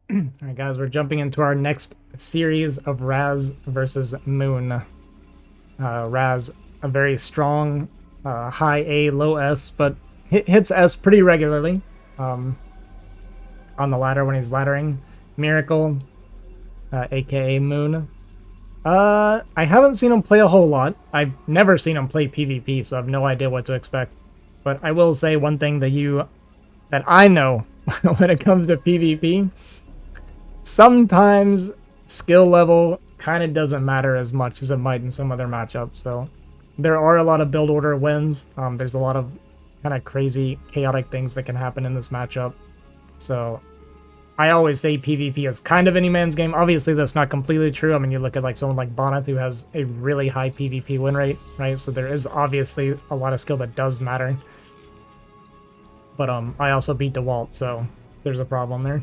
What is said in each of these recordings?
Alright guys, we're jumping into our next series of Razz versus Moon. Razz, a very strong, high A, low S, but hits S pretty regularly um, on the ladder when he's laddering. Miracle, aka Moon. I haven't seen him play a whole lot. I've never seen him play PvP, so I have no idea what to expect. But I will say one thing that I know when it comes to PvP. Sometimes skill level kind of doesn't matter as much as it might in some other matchups. So there are a lot of build order wins. There's a lot of kind of crazy, chaotic things that can happen in this matchup. So I always say PvP is kind of any man's game. Obviously, that's not completely true. I mean, you look at like someone like Bonnet who has a really high PvP win rate, right? So there is obviously a lot of skill that does matter. But I also beat DeWalt, so there's a problem there.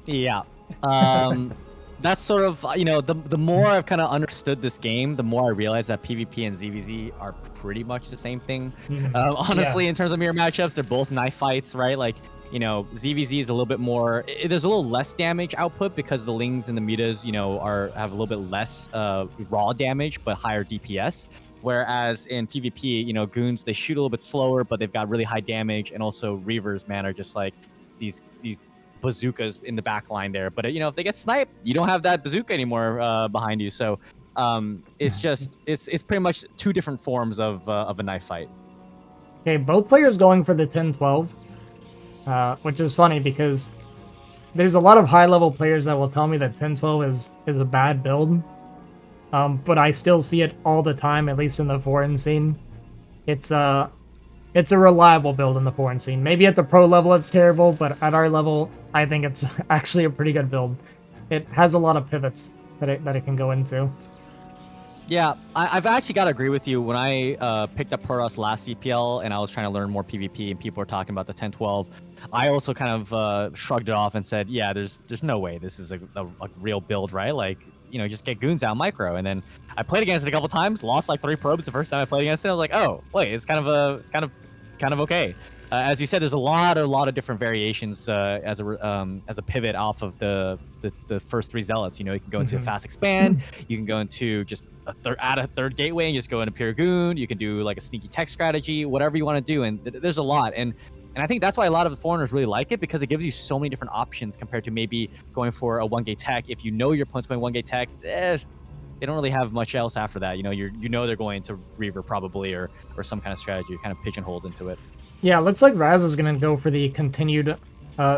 Yeah. That's sort of, the more I've kind of understood this game, the more I realize that PvP and ZVZ are pretty much the same thing. Honestly, in terms of mirror matchups, they're both knife fights, right? Like, ZVZ is a little bit more, there's a little less damage output because the Lings and the Mutas, have a little bit less raw damage, but higher DPS. Whereas in PvP, goons, they shoot a little bit slower, but they've got really high damage. And also Reavers, man, are just like these bazookas in the back line there. But if they get sniped, you don't have that bazooka anymore behind you. So it's just it's pretty much two different forms of a knife fight. Okay, both players going for the 10-12, which is funny because there's a lot of high-level players that will tell me that 10-12 is a bad build, but I still see it all the time, at least in the foreign scene. It's a reliable build in the foreign scene. Maybe at the pro level it's terrible, but at our level, I think it's actually a pretty good build. It has a lot of pivots that it can go into. Yeah, I've actually got to agree with you. When I picked up Protoss last EPL and I was trying to learn more PvP and people were talking about the 10-12, I also kind of shrugged it off and said, yeah, there's no way this is a real build, right? Like, just get goons out micro. And then I played against it a couple times, lost like 3 probes the first time I played against it. I was like, oh, wait, it's kind of okay. As you said, there's a lot of different variations as a pivot off of the first 3 zealots. You can go into a fast expand. You can go into just add a third gateway and just go into pure goon. You can do like a sneaky tech strategy, whatever you want to do. And there's a lot. And I think that's why a lot of the foreigners really like it, because it gives you so many different options compared to maybe going for a 1-gate tech. If your opponent's going 1-gate tech, they don't really have much else after that. They're going to Reaver probably or some kind of strategy, kind of pigeonholed into it. Yeah, looks like Razz is going to go for the continued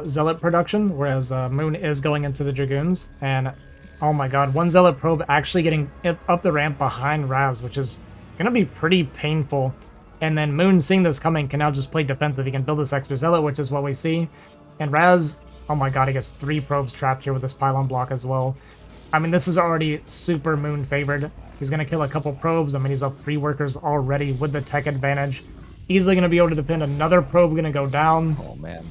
Zealot production, whereas Moon is going into the Dragoons. And, oh my god, 1 Zealot probe actually getting up the ramp behind Razz, which is going to be pretty painful. And then Moon, seeing this coming, can now just play defensive. He can build this extra Zealot, which is what we see. And Razz, oh my god, he gets 3 probes trapped here with this pylon block as well. I mean, this is already super Moon favored. He's going to kill a couple probes. I mean, he's up 3 workers already with the tech advantage. Easily going to be able to defend another probe, going to go down. Oh, man.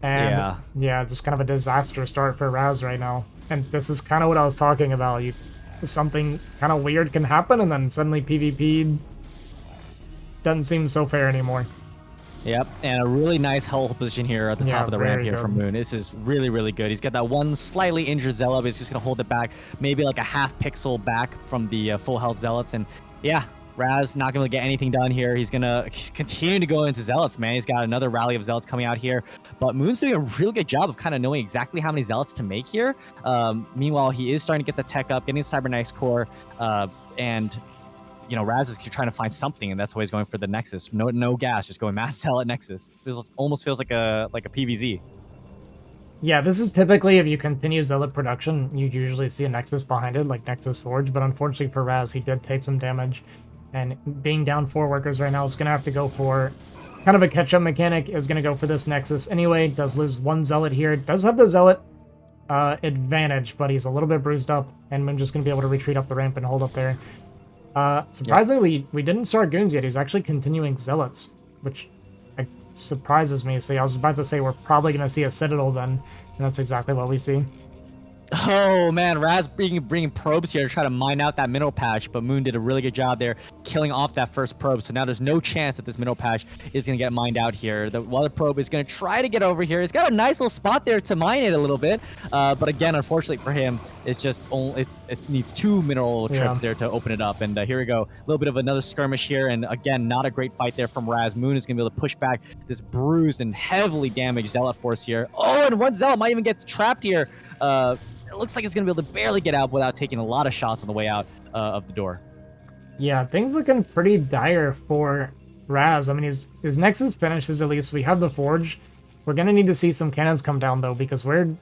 And yeah, just kind of a disaster start for Razz right now. And this is kind of what I was talking about. Something kind of weird can happen, and then suddenly PvP doesn't seem so fair anymore. Yep, and a really nice hold position here at the top of the ramp here from Moon. This is really, really good. He's got that one slightly injured Zealot, but he's just going to hold it back, maybe like a half pixel back from the full health Zealots. And yeah, Razz not going to get anything done here. He's going to continue to go into Zealots, man. He's got another rally of Zealots coming out here. But Moon's doing a really good job of kind of knowing exactly how many Zealots to make here. Meanwhile, he is starting to get the tech up, getting the Cybernetics core, and Razz is trying to find something, and that's why he's going for the Nexus. No gas, just going mass Zealot Nexus. Almost feels like a PVZ. Yeah, this is typically, if you continue Zealot production, you usually see a Nexus behind it, like Nexus Forge, but unfortunately for Razz, he did take some damage. And being down 4 workers right now is going to have to go for kind of a catch-up mechanic, is going to go for this Nexus anyway. Does lose 1 Zealot here. Does have the Zealot advantage, but he's a little bit bruised up, and Moon just going to be able to retreat up the ramp and hold up there. Surprisingly, we didn't start Goons yet. He's actually continuing Zealots, which surprises me. So I was about to say we're probably going to see a Citadel then, and that's exactly what we see. Oh man, Razz bringing probes here to try to mine out that mineral patch, but Moon did a really good job there killing off that first probe. So now there's no chance that this mineral patch is going to get mined out here. The other probe is going to try to get over here. It's got a nice little spot there to mine it a little bit, but again, unfortunately for him, it's just it needs 2 mineral trips there to open it up. And here we go, a little bit of another skirmish here, and again, not a great fight there from Razz. Moon is going to be able to push back this bruised and heavily damaged Zealot force here. Oh, and one Zealot might even get trapped here. It looks like it's going to be able to barely get out without taking a lot of shots on the way out of the door. Yeah, things looking pretty dire for Razz. I mean, his Nexus finishes at least. We have the Forge. We're going to need to see some cannons come down, though, because we're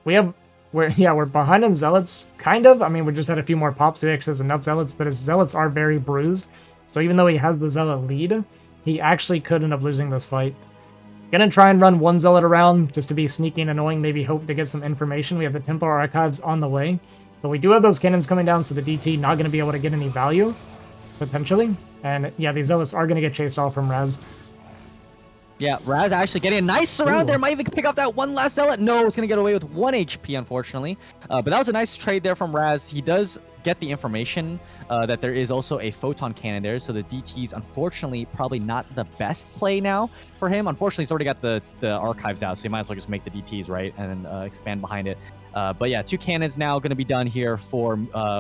behind in Zealots, kind of. I mean, we just had a few more pops, so he actually has enough Zealots, but his Zealots are very bruised. So even though he has the Zealot lead, he actually could end up losing this fight. Gonna try and run one Zealot around just to be sneaky and annoying, maybe hope to get some information. We have the Templar Archives on the way. But we do have those cannons coming down, so the DT not gonna be able to get any value, potentially. And yeah, these Zealots are gonna get chased off from Razz. Yeah, Razz actually getting a nice surround there. Might even pick off that one last Zealot. No, it's going to get away with 1 HP, unfortunately. But that was a nice trade there from Razz. He does get the information that there is also a photon cannon there. So the DT's, unfortunately, probably not the best play now for him. Unfortunately, he's already got the archives out, so he might as well just make the DTs, right? And then expand behind it. But yeah, 2 cannons now going to be done here for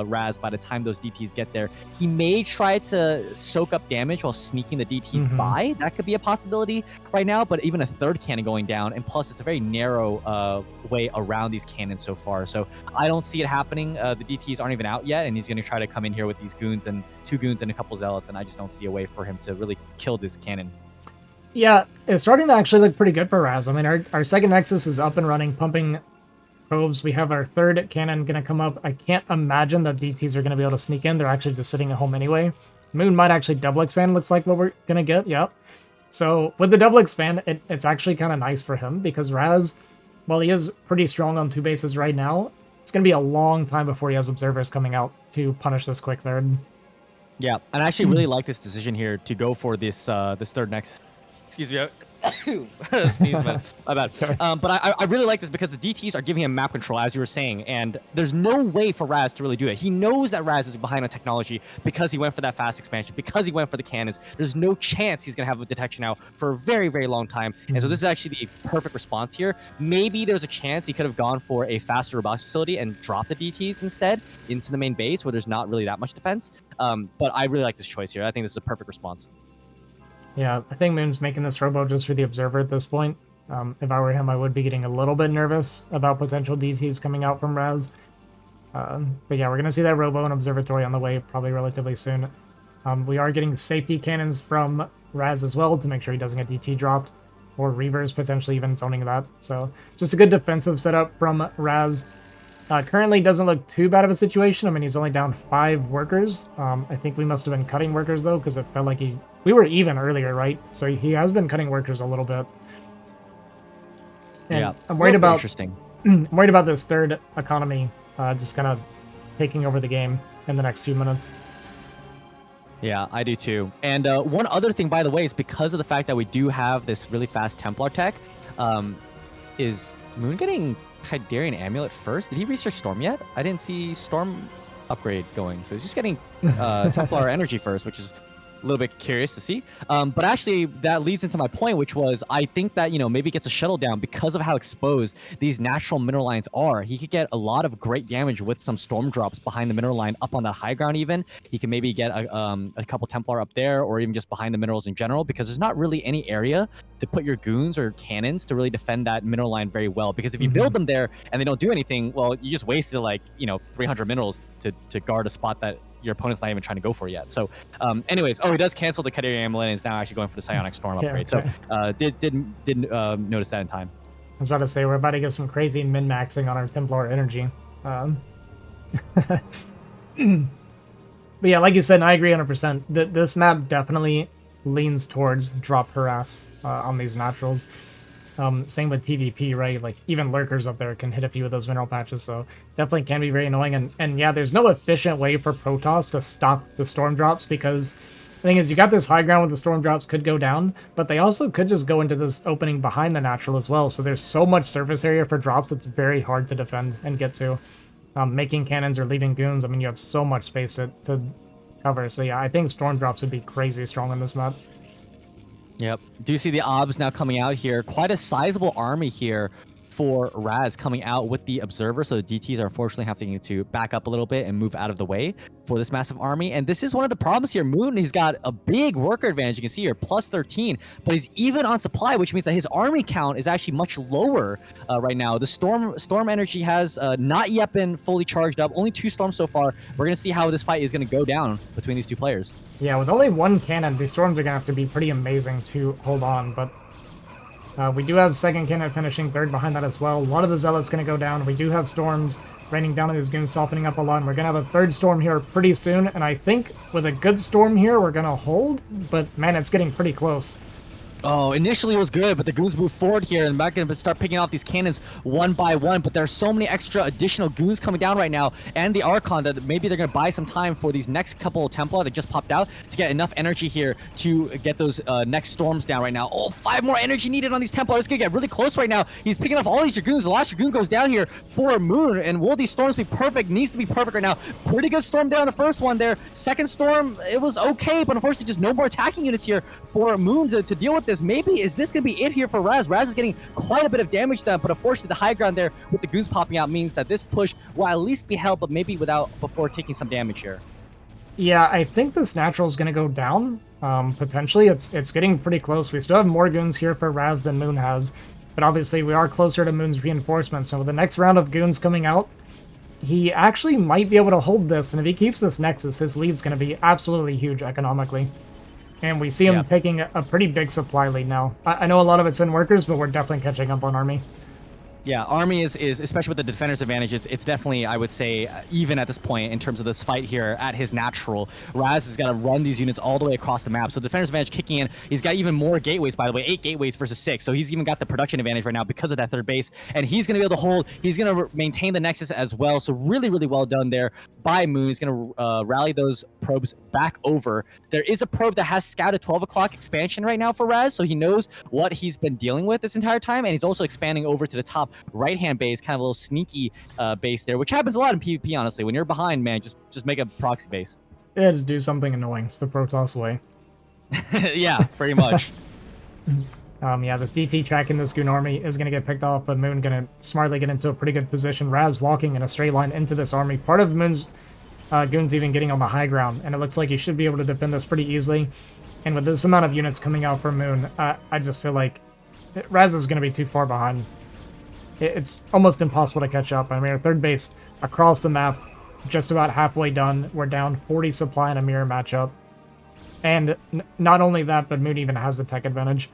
Razz by the time those DTs get there. He may try to soak up damage while sneaking the DTs by. That could be a possibility right now, but even a 3rd cannon going down, and plus it's a very narrow way around these cannons so far. So I don't see it happening. The DTs aren't even out yet, and he's going to try to come in here with these goons and 2 goons and a couple Zealots, and I just don't see a way for him to really kill this cannon. Yeah, it's starting to actually look pretty good for Razz. I mean, our second Nexus is up and running, pumping probes. We have our 3rd cannon going to come up. I can't imagine that DTs are going to be able to sneak in. They're actually just sitting at home anyway. Moon might actually double expand, looks like what we're going to get. Yep. So with the double expand, it's actually kind of nice for him because Razz, while he is pretty strong on 2 bases right now, it's going to be a long time before he has observers coming out to punish this quick 3rd. Yeah, and I actually really like this decision here to go for this this 3rd Nexus. Excuse me. Sneeze, man. My bad. But I really like this because the DTs are giving him map control, as you were saying, and there's no way for Razz to really do it. He knows that Razz is behind on technology because he went for that fast expansion, because he went for the cannons. There's no chance he's going to have a detection now for a very, very long time. And so this is actually the perfect response here. Maybe there's a chance he could have gone for a faster robotics facility and dropped the DTs instead into the main base where there's not really that much defense. But I really like this choice here. I think this is a perfect response. Yeah, I think Moon's making this robo just for the observer at this point. If I were him, I would be getting a little bit nervous about potential DTs coming out from Razz. But yeah, we're going to see that robo and observatory on the way probably relatively soon. We are getting safety cannons from Razz as well to make sure he doesn't get DT dropped, or Reavers potentially even zoning that. So just a good defensive setup from Razz. Currently doesn't look too bad of a situation. I mean, he's only down 5 workers. I think we must have been cutting workers, though, because it felt like we were even earlier, right? So he has been cutting workers a little bit. And yeah, I'm worried about interesting. I'm worried about this 3rd economy just kind of taking over the game in the next few minutes. Yeah, I do too. And one other thing, by the way, is because of the fact that we do have this really fast Templar tech, is Moon getting Hydarian Amulet first? Did he research Storm yet? I didn't see Storm upgrade going, so he's just getting Templar energy first, which is a little bit curious to see. But actually, that leads into my point, which was I think that, maybe gets a shuttle down because of how exposed these natural mineral lines are. He could get a lot of great damage with some storm drops behind the mineral line up on the high ground even. He can maybe get a couple Templar up there or even just behind the minerals in general, because there's not really any area to put your goons or cannons to really defend that mineral line very well. Because if you build them there and they don't do anything, well, you just wasted 300 minerals to guard a spot that your opponent's not even trying to go for yet. So anyways, he does cancel the Hydarian Amulet and is now actually going for the Psionic Storm upgrade. Okay. So didn't notice that in time. I was about to say, we're about to get some crazy min-maxing on our Templar energy. But yeah, like you said, and I agree 100%. This map definitely leans towards drop harass on these naturals. Same with TVP, right? Like, even lurkers up there can hit a few of those mineral patches, so definitely can be very annoying. And yeah, there's no efficient way for Protoss to stop the storm drops, because thing is, you got this high ground with the storm drops could go down, but they also could just go into this opening behind the natural as well. So there's so much surface area for drops it's very hard to defend and get to. Making cannons or leaving goons, I mean, you have so much space to cover. So yeah, I think storm drops would be crazy strong on this map. Yep. Do you see the obs now coming out here? Quite a sizable army here for Razz coming out with the Observer. So the DTs are unfortunately having to back up a little bit and move out of the way for this massive army. And this is one of the problems here. Moon, he's got a big worker advantage. You can see here, plus 13, but he's even on supply, which means that his army count is actually much lower right now. The storm energy has not yet been fully charged up. Only 2 storms so far. We're going to see how this fight is going to go down between these 2 players. Yeah, with only 1 cannon, these storms are going to have to be pretty amazing to hold on, but we do have second cannon finishing third behind that as well. A lot of the zealots going to go down. We do have storms raining down on these goons, softening up a lot. And we're going to have a third storm here pretty soon. And I think with a good storm here, we're going to hold. But man, it's getting pretty close. Oh, initially it was good, but the goons move forward here and back and start picking off these cannons one by one. But there's so many extra additional goons coming down right now, and the Archon that maybe they're gonna buy some time for these next couple of Templar that just popped out to get enough energy here to get those next storms down right now. Oh, 5 more energy needed on these Templar. It's gonna get really close right now. He's picking off all these Dragoons. The last Dragoon goes down here for Moon, and will these storms be perfect? Needs to be perfect right now. Pretty good storm down the first one there. Second storm, it was okay, but unfortunately just no more attacking units here for Moon to deal with this. Maybe is this going to be it here for Razz? Razz is getting quite a bit of damage done, but unfortunately the high ground there with the goons popping out means that this push will at least be held, but maybe before taking some damage here. Yeah, I think this natural is going to go down. Potentially, it's getting pretty close. We still have more goons here for Razz than Moon has, but obviously we are closer to Moon's reinforcements. So with the next round of goons coming out, he actually might be able to hold this, and if he keeps this Nexus, his lead's going to be absolutely huge economically. And we see him taking a pretty big supply lead now. I know a lot of it's in workers, but we're definitely catching up on army. Yeah, army is especially with the defender's advantage, it's definitely, I would say, even at this point in terms of this fight here at his natural. Razz has got to run these units all the way across the map. So defender's advantage kicking in. He's got even more gateways, by the way, 8 gateways versus 6. So he's even got the production advantage right now because of that third base. And he's going to be able to hold. He's going to maintain the Nexus as well. So really, really well done there by Moon. He's going to rally those probes back over. There is a probe that has scouted 12 o'clock expansion right now for Razz. So he knows what he's been dealing with this entire time. And he's also expanding over to the top right-hand base, kind of a little sneaky base there, which happens a lot in PvP, honestly. When you're behind, man, just make a proxy base. Yeah, just do something annoying. It's the Protoss way. Yeah, pretty much. Yeah, this DT tracking this goon army is going to get picked off, but Moon going to smartly get into a pretty good position. Razz walking in a straight line into this army. Part of Moon's goons even getting on the high ground, and it looks like he should be able to defend this pretty easily. And with this amount of units coming out from Moon, I just feel like Razz is going to be too far behind. It's almost impossible to catch up. I mean, our third base across the map, just about halfway done. We're down 40 supply in a mirror matchup. And not only that, but Moon even has the tech advantage.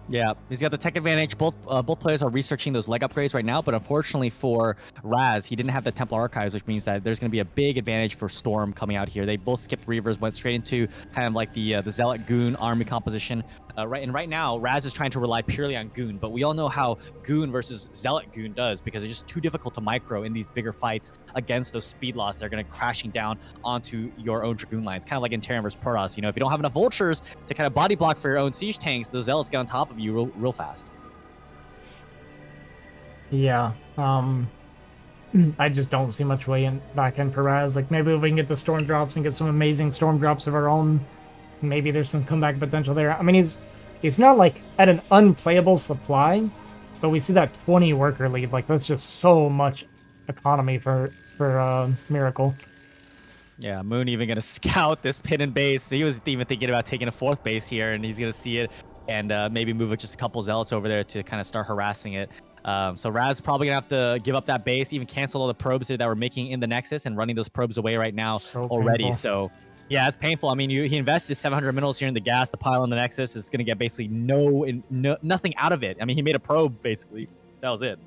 Yeah, he's got the tech advantage. Both players are researching those leg upgrades right now, but unfortunately for Razz, he didn't have the Templar Archives, which means that there's going to be a big advantage for Storm coming out here. They both skipped Reavers, went straight into kind of like the Zealot Goon army composition. Right now, Razz is trying to rely purely on Goon, but we all know how Goon versus Zealot Goon does because it's just too difficult to micro in these bigger fights against those speed loss. They're going to crashing down onto your own Dragoon lines, kind of like in Terran versus Protoss. You know, if you don't have enough Vultures to kind of body block for your own siege tanks, those Zealots get on top of you real fast. Yeah, I just don't see much way back in for Razz. Like, maybe if we can get the storm drops and get some amazing storm drops of our own, maybe there's some comeback potential there. I mean, he's not, like, at an unplayable supply, but we see that 20 worker lead. Like, that's just so much economy for Miracle. Yeah, Moon even going to scout this pin and base. He was even thinking about taking a 4th base here, and he's going to see it and maybe move just a couple Zealots over there to kind of start harassing it. So Razz probably gonna have to give up that base, even cancel all the probes that we're making in the Nexus and running those probes away right now already. Painful. So yeah, it's painful. I mean, he invested 700 minerals here in the gas. The pile on the Nexus is gonna get basically nothing out of it. I mean, he made a probe basically. That was it.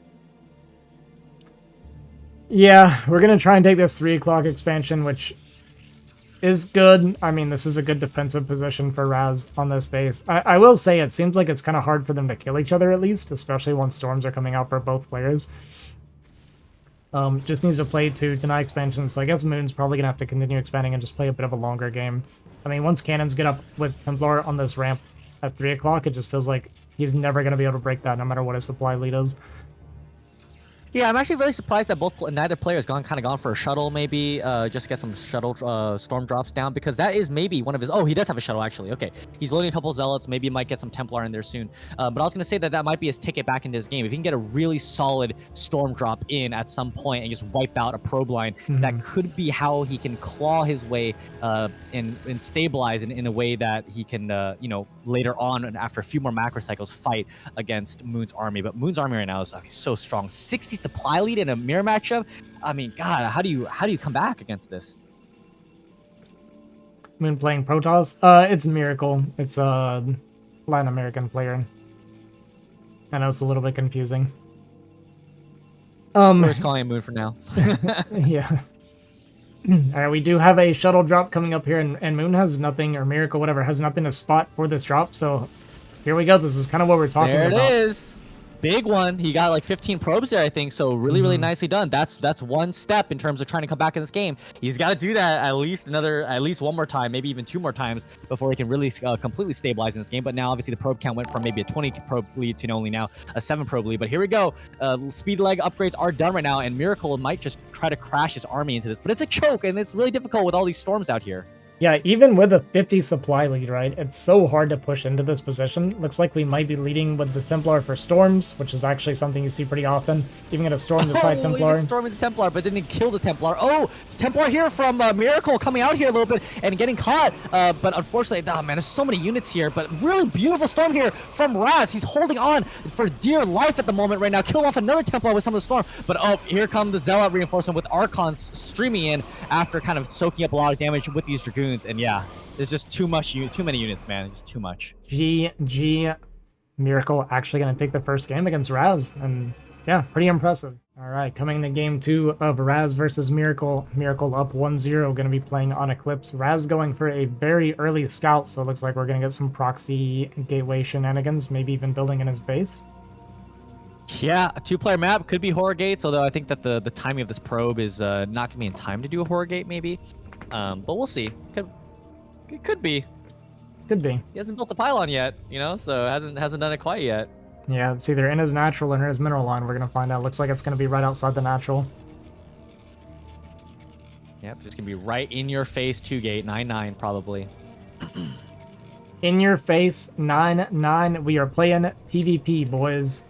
Yeah, we're gonna try and take this 3 o'clock expansion, which is good. I mean, this is a good defensive position for Razz on this base. I will say it seems like it's kind of hard for them to kill each other at least, especially once storms are coming out for both players. Just needs to play to deny expansion, so I guess Moon's probably gonna have to continue expanding and just play a bit of a longer game. I mean, once cannons get up with Templar on this ramp at 3 o'clock, it just feels like he's never gonna be able to break that no matter what his supply lead is. Yeah, I'm actually really surprised that neither player has kind of gone for a shuttle, maybe just get some shuttle storm drops down, because that is maybe one of his. Oh, he does have a shuttle actually. Okay, he's loading a couple zealots. Maybe he might get some Templar in there soon. But I was gonna say that might be his ticket back into this game. If he can get a really solid storm drop in at some point and just wipe out a probe line, that could be how he can claw his way and stabilize in a way that he can, later on and after a few more macro cycles fight against Moon's army. But Moon's army right now is so strong. 60 supply lead in a mirror matchup. I mean, God, how do you come back against this? Moon playing Protoss. It's Miracle. It's a Latin American player. I know it's a little bit confusing. We're just calling it Moon for now. Yeah. Alright, we do have a shuttle drop coming up here, and Moon has nothing, or Miracle, whatever, has nothing to spot for this drop, so here we go. This is kind of what we're talking about. There it is. Big one. He got like 15 probes there, I think. So really nicely done. That's one step in terms of trying to come back in this game. He's got to do that at least one more time, maybe even 2 more times before he can really completely stabilize in this game. But now obviously the probe count went from maybe a 20 probe lead to only now a 7 probe lead. But here we go. Speed leg upgrades are done right now, and Miracle might just try to crash his army into this. But it's a choke, and it's really difficult with all these storms out here. Yeah, even with a 50 supply lead, right, it's so hard to push into this position. Looks like we might be leading with the Templar for storms, which is actually something you see pretty often. Even gonna storm the side Templar. He storming the Templar, but didn't kill the Templar. Oh, Templar here from Miracle coming out here a little bit and getting caught. But unfortunately, oh man, there's so many units here. But really beautiful storm here from Razz. He's holding on for dear life at the moment right now. Killing off another Templar with some of the storm. But oh, here come the Zealot reinforcement with Archons streaming in after kind of soaking up a lot of damage with these Dragoons. And yeah, there's just too many units, man. It's too much. GG. Miracle actually going to take the first game against Razz, and yeah, pretty impressive. All right, coming into game 2 of Razz versus Miracle. Miracle up 1-0, going to be playing on Eclipse. Razz going for a very early scout, so it looks like we're going to get some proxy gateway shenanigans, maybe even building in his base. Yeah, a 2-player map could be horror gates, although I think that the timing of this probe is not going to be in time to do a horror gate, maybe. But we'll see. It could be. Could be. He hasn't built a pylon yet, so hasn't done it quite yet. Yeah, it's either in his natural or in his mineral line. We're gonna find out. Looks like it's gonna be right outside the natural. Yep, just gonna be right in your face 2-gate, 9-9 probably. In your face 9-9. We are playing PvP, boys.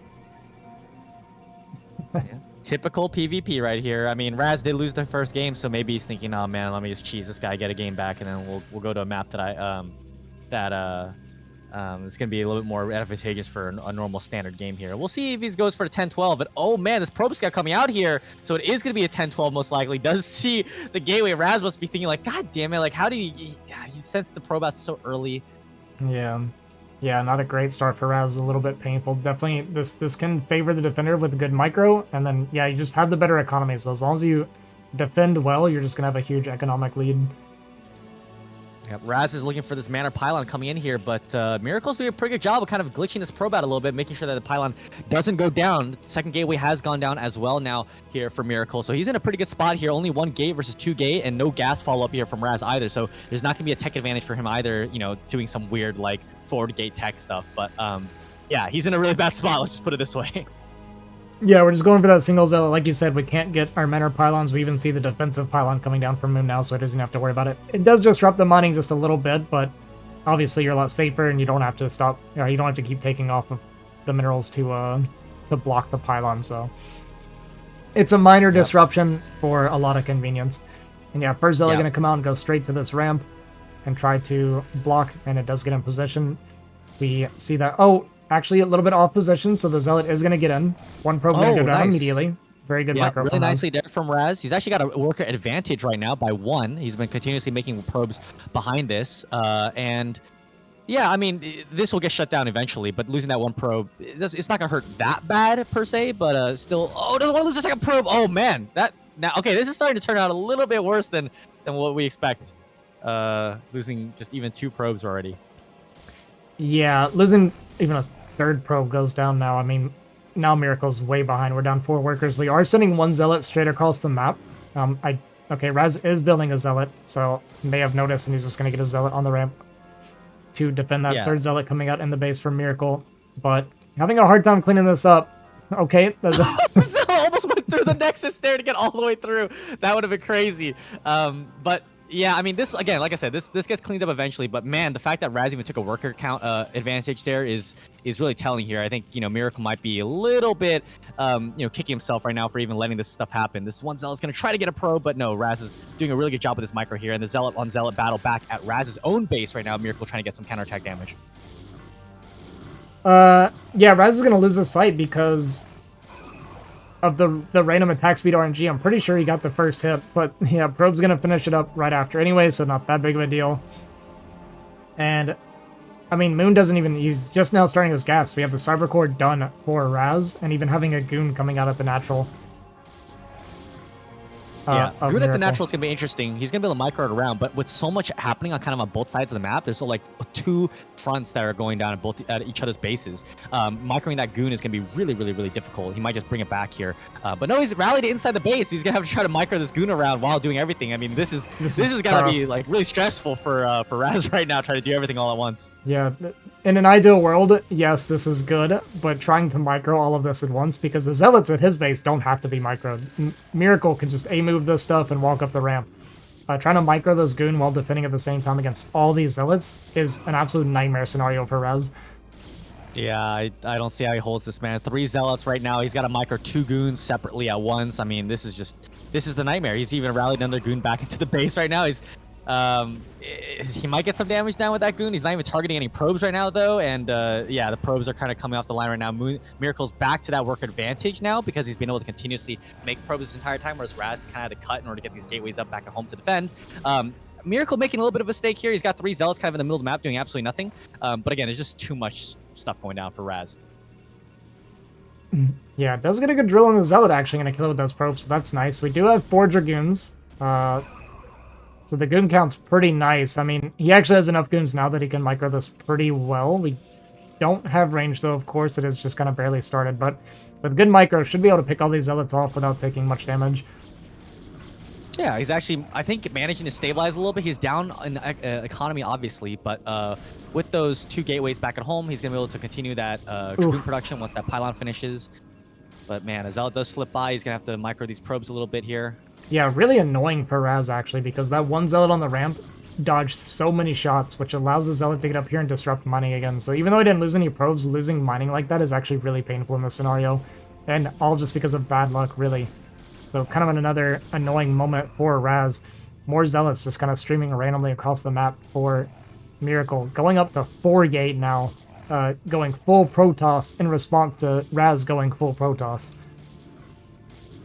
Yeah. Typical PvP right here. I mean, Razz did lose their first game, so maybe he's thinking, "Oh man, let me just cheese this guy, get a game back, and then we'll go to a map that is gonna be a little bit more advantageous for a normal standard game here." We'll see if he goes for a 10-12. But oh man, this probe scout coming out here, so it is gonna be a 10-12 most likely. Does see the gateway. Razz must be thinking like, "God damn it! Like, how did he sensed the probe out so early?" Yeah. Yeah, not a great start for Razz. A little bit painful. Definitely, this can favor the defender with a good micro, and then, yeah, you just have the better economy. So as long as you defend well, you're just going to have a huge economic lead. Yep, Razz is looking for this Manor Pylon coming in here, but Miracle's doing a pretty good job of kind of glitching this probe out a little bit, making sure that the Pylon doesn't go down. The second gateway has gone down as well now here for Miracle, so he's in a pretty good spot here. Only 1 gate versus 2 gate, and no gas follow-up here from Razz either, so there's not going to be a tech advantage for him either, doing some weird, like, forward gate tech stuff. But, yeah, he's in a really bad spot, let's just put it this way. Yeah, we're just going for that single zealot. Like you said, we can't get our Manor Pylons. We even see the defensive pylon coming down from Moon now, so it doesn't have to worry about it. It does disrupt the mining just a little bit, but obviously you're a lot safer, and you don't have to stop. You don't have to keep taking off of the minerals to block the pylon. So it's a minor disruption for a lot of convenience. And yeah, first zealot going to come out and go straight to this ramp and try to block, and it does get in position. We see that. Oh. Actually, a little bit off position, so the Zealot is going to get in. 1 probe going to go down immediately. Very good micro. Really nicely there from Razz. He's actually got a worker advantage right now by 1. He's been continuously making probes behind this. And yeah, I mean, this will get shut down eventually, but losing that 1 probe, it's not going to hurt that bad per se, but still. Oh, doesn't want to lose the second probe. Oh, man. Okay, this is starting to turn out a little bit worse than what we expect. Losing just even 2 probes already. Yeah, losing even a 3rd probe goes down now. I mean, now Miracle's way behind. We're down 4 workers. We are sending 1 Zealot straight across the map. Okay, Razz is building a Zealot, so he may have noticed, and he's just going to get a Zealot on the ramp to defend that 3rd Zealot coming out in the base from Miracle. But having a hard time cleaning this up. Okay, there's almost went through the Nexus there to get all the way through. That would have been crazy. But yeah, I mean, this again, like I said, this gets cleaned up eventually. But man, the fact that Razz even took a worker count advantage there is really telling here. I think, you know, Miracle might be a little bit, you know, kicking himself right now for even letting this stuff happen. This one Zealot's going to try to get a probe, but no, Razz is doing a really good job with this micro here. And the Zealot on Zealot battle back at Razz's own base right now. Miracle trying to get some counterattack damage. Yeah, Razz is going to lose this fight because of the random attack speed RNG. I'm pretty sure he got the first hit, but yeah, Probe's going to finish it up right after anyway, so not that big of a deal. And, I mean, Moon doesn't even... He's just now starting his gas. We have the Cyber Core done for Razz, and even having a Goon coming out at the natural. Yeah, Goon at the Miracle. natural is going to be interesting. He's going to be able to micro it around, but with so much happening on kind of on both sides of the map, there's like 2 fronts that are going down at each other's bases. Microing that Goon is going to be really, really, really difficult. He might just bring it back here. But no, he's rallied inside the base. He's going to have to try to micro this Goon around while doing everything. I mean, this is going to be like really stressful for Razz right now, trying to do everything all at once. Yeah, in an ideal world, yes, this is good, but trying to micro all of this at once, because the Zealots at his base don't have to be microed. Miracle can just A-move this stuff and walk up the ramp. Trying to micro those Goon while defending at the same time against all these Zealots is an absolute nightmare scenario for Razz. Yeah, I don't see how he holds this, man. 3 Zealots right now. He's got to micro 2 Goons separately at once. I mean, this is the nightmare. He's even rallied another Goon back into the base right now. He might get some damage down with that Goon. He's not even targeting any probes right now, though. And yeah, the probes are kind of coming off the line right now. Miracle's back to that work advantage now because he's been able to continuously make probes this entire time, whereas Razz kind of had to cut in order to get these gateways up back at home to defend. Miracle making a little bit of a stake here. He's got 3 Zealots kind of in the middle of the map doing absolutely nothing. But again, there's just too much stuff going down for Razz. Yeah, does get a good drill on the Zealot, actually going to kill it with those probes, so that's nice. We do have 4 Dragoons. So the Goon count's pretty nice. I mean, he actually has enough Goons now that he can micro this pretty well. We don't have range, though, of course. It is just kind of barely started. But with good micro, should be able to pick all these Zealots off without taking much damage. Yeah, he's actually, I think, managing to stabilize a little bit. He's down in economy, obviously, but with those 2 gateways back at home, he's going to be able to continue that Dragoon production once that pylon finishes. But man, as Zealot does slip by, he's going to have to micro these probes a little bit here. Yeah, really annoying for Razz, actually, because that 1 Zealot on the ramp dodged so many shots, which allows the Zealot to get up here and disrupt mining again. So even though he didn't lose any probes, losing mining like that is actually really painful in this scenario. And all just because of bad luck, really. So kind of another annoying moment for Razz. More Zealots just kind of streaming randomly across the map for Miracle. Going up to 4 gate now, going full Protoss in response to Razz going full Protoss.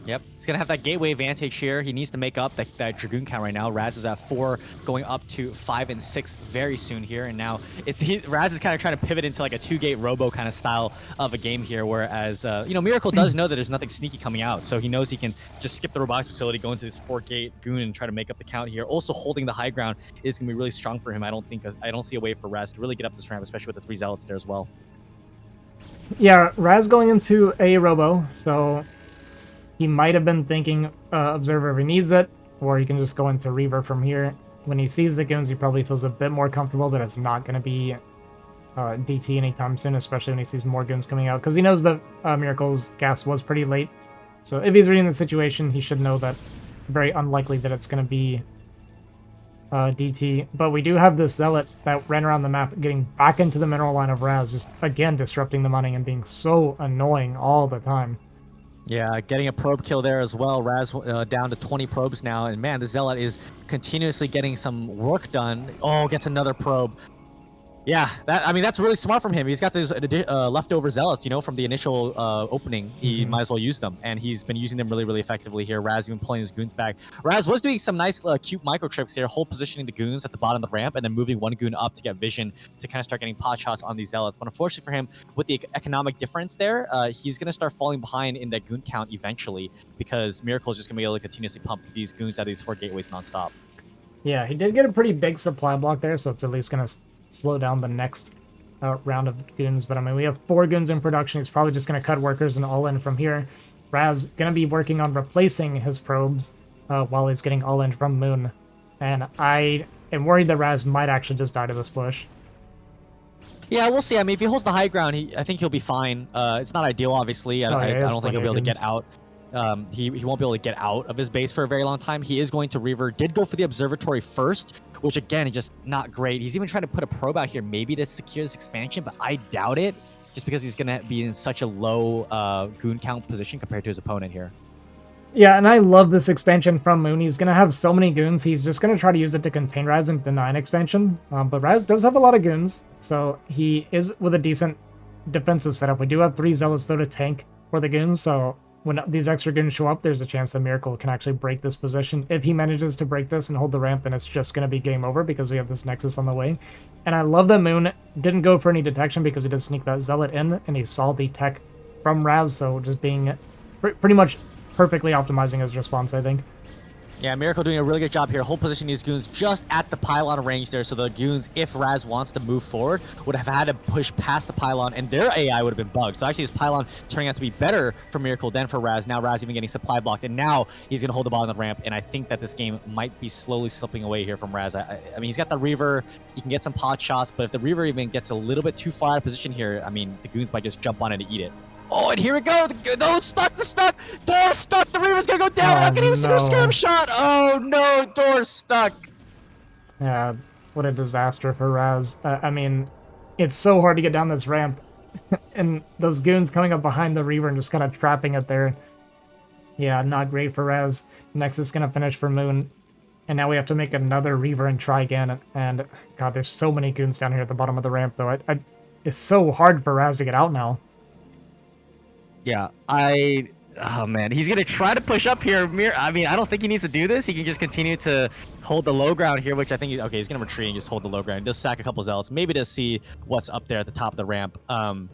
Yep, he's gonna have that gateway advantage here. He needs to make up that Dragoon count right now. Razz is at 4, going up to 5 and 6 very soon here. And now Razz is kind of trying to pivot into like a 2-gate robo kind of style of a game here. Whereas, you know, Miracle does know that there's nothing sneaky coming out, so he knows he can just skip the robotics facility, go into this 4-gate Goon, and try to make up the count here. Also, holding the high ground is gonna be really strong for him. I don't see a way for Razz to really get up this ramp, especially with the 3 Zealots there as well. Yeah, Razz going into a robo, so he might have been thinking Observer if he needs it, or he can just go into Reaver from here. When he sees the Goons, he probably feels a bit more comfortable that it's not going to be DT anytime soon, especially when he sees more Goons coming out, because he knows that Miracle's gas was pretty late. So if he's reading the situation, he should know that very unlikely that it's going to be DT. But we do have this Zealot that ran around the map, getting back into the mineral line of Razz, just again disrupting the mining and being so annoying all the time. Yeah, getting a probe kill there as well. Razz down to 20 probes now. And man, the Zealot is continuously getting some work done. Oh, gets another probe. Yeah, that's really smart from him. He's got those leftover Zealots, you know, from the initial opening. He might as well use them, and he's been using them really, really effectively here. Razz even pulling his Goons back. Razz was doing some nice, cute micro tricks here, hold positioning the Goons at the bottom of the ramp, and then moving 1 Goon up to get vision to kind of start getting pot shots on these Zealots. But unfortunately for him, with the economic difference there, he's going to start falling behind in that Goon count eventually, because Miracle is just going to be able to continuously pump these Goons out of these 4 gateways nonstop. Yeah, he did get a pretty big supply block there, so it's at least going to slow down the next round of goons. But I mean, we have 4 goons in production. He's probably just going to cut workers and all in from here. Razz going to be working on replacing his probes while he's getting all in from Moon. And I am worried that Razz might actually just die to this push. Yeah, we'll see. I mean, if he holds the high ground, I think he'll be fine. It's not ideal, obviously. I don't think he'll be able to get out. He won't be able to get out of his base for a very long time. He is going to Reaver. Did go for the observatory first, which again is just not great. He's even trying to put a probe out here maybe to secure this expansion, but I doubt it, just because he's going to be in such a low goon count position compared to his opponent here. Yeah, and I love this expansion from Moon. He's going to have so many goons. He's just going to try to use it to contain Razz and deny an expansion. But Razz does have a lot of goons, so he is with a decent defensive setup. We do have 3 Zealots, though, to tank for the goons, so when these extra goons show up, there's a chance that Miracle can actually break this position. If he manages to break this and hold the ramp, then it's just going to be game over because we have this Nexus on the way. And I love that Moon didn't go for any detection because he did sneak that Zealot in, and he saw the tech from Razz, so just being pretty much perfectly optimizing his response, I think. Yeah, Miracle doing a really good job here. Hold position these goons just at the pylon range there, so the goons, if Razz wants to move forward, would have had to push past the pylon, and their AI would have been bugged. So actually, his pylon turning out to be better for Miracle than for Razz. Now Razz even getting supply blocked, and now he's going to hold the ball on the ramp, and I think that this game might be slowly slipping away here from Razz. I mean, he's got the Reaver. He can get some pot shots, but if the Reaver even gets a little bit too far out of position here, I mean, the goons might just jump on it to eat it. Oh, and here we go. No, stuck. Door's stuck. The Reaver's going to go down. I can even see a scam shot. Oh, no. Door's stuck. Yeah, what a disaster for Razz. I mean, it's so hard to get down this ramp. And those goons coming up behind the Reaver and just kind of trapping it there. Yeah, not great for Razz. Nexus going to finish for Moon. And now we have to make another Reaver and try again. And, God, there's so many goons down here at the bottom of the ramp, though. It's so hard for Razz to get out now. Yeah, oh man, he's gonna try to push up here. I mean, I don't think he needs to do this. He can just continue to hold the low ground here, which I think he's gonna retreat and just hold the low ground. Just sack a couple zealots, maybe to see what's up there at the top of the ramp. Yeah,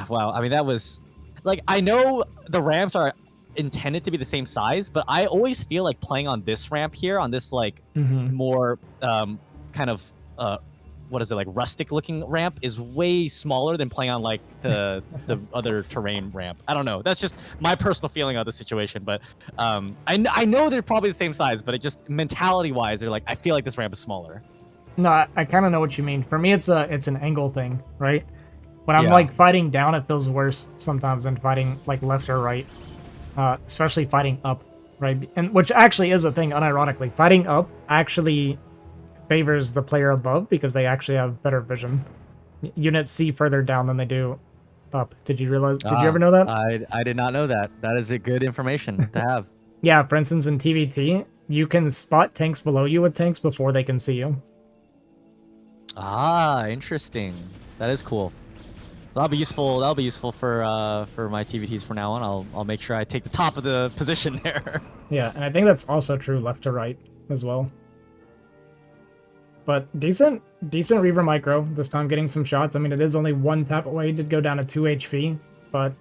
wow. I mean, that was like, I know the ramps are intended to be the same size, but I always feel like playing on this ramp here, on this like more kind of what is it, like rustic looking ramp, is way smaller than playing on like the other terrain ramp. I don't know, that's just my personal feeling of the situation, but I know they're probably the same size, but it just mentality wise, they're like, I feel like this ramp is smaller. No, I kind of know what you mean. For me, it's an angle thing, right? When I'm like fighting down, it feels worse sometimes than fighting like left or right, especially fighting up, right? And which actually is a thing, unironically. Fighting up actually favors the player above because they actually have better vision. Units see further down than they do up. Did you realize? Did you ever know that? I did not know that. That is a good information to have. Yeah, for instance, in TVT, you can spot tanks below you with tanks before they can see you. Ah, interesting. That is cool. That'll be useful. That'll be useful for my TVTs from now on. I'll make sure I take the top of the position there. Yeah, and I think that's also true left to right as well. But decent Reaver micro, this time getting some shots. I mean, it is only 1 tap away. He did go down to 2 HP, but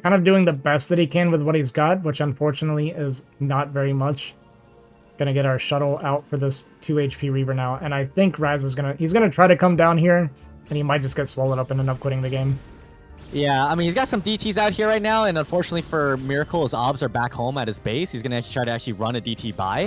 kind of doing the best that he can with what he's got, which unfortunately is not very much. Gonna get our shuttle out for this 2 HP Reaver now, and I think Razz is he's gonna try to come down here, and he might just get swallowed up and end up quitting the game. Yeah, I mean, he's got some DTs out here right now, and unfortunately for Miracle, his obs are back home at his base. He's going to try to actually run a DT by.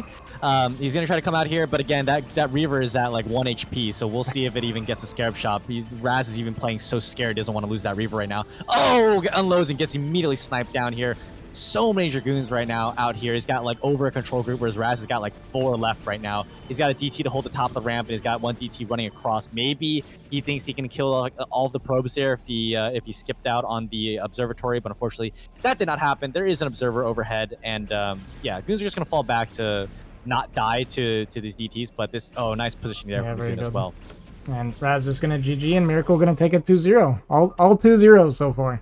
He's going to try to come out here, but again, that Reaver is at like 1 HP, so we'll see if it even gets a Scarab Shot. Razz is even playing so scared, he doesn't want to lose that Reaver right now. Oh, unloads and gets immediately sniped down here. So many Dragoons right now out here. He's got like over a control group, whereas Razz has got like 4 left right now. He's got a DT to hold the top of the ramp, and he's got 1 DT running across. Maybe he thinks he can kill like, all of the probes there if he skipped out on the observatory, but unfortunately that did not happen. There is an observer overhead, and yeah, Goons are just gonna fall back to not die to these DTs. But this, oh, nice position there from Goon as well. And Razz is gonna GG, and Miracle gonna take it 2-0. All 2 zeros so far.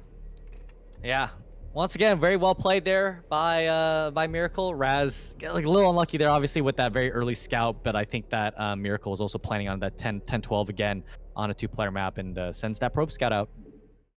Yeah. Once again, very well played there by Miracle. Razz like a little unlucky there, obviously, with that very early scout, but I think that Miracle was also planning on that 10-12 again on a 2-player map, and sends that probe scout out.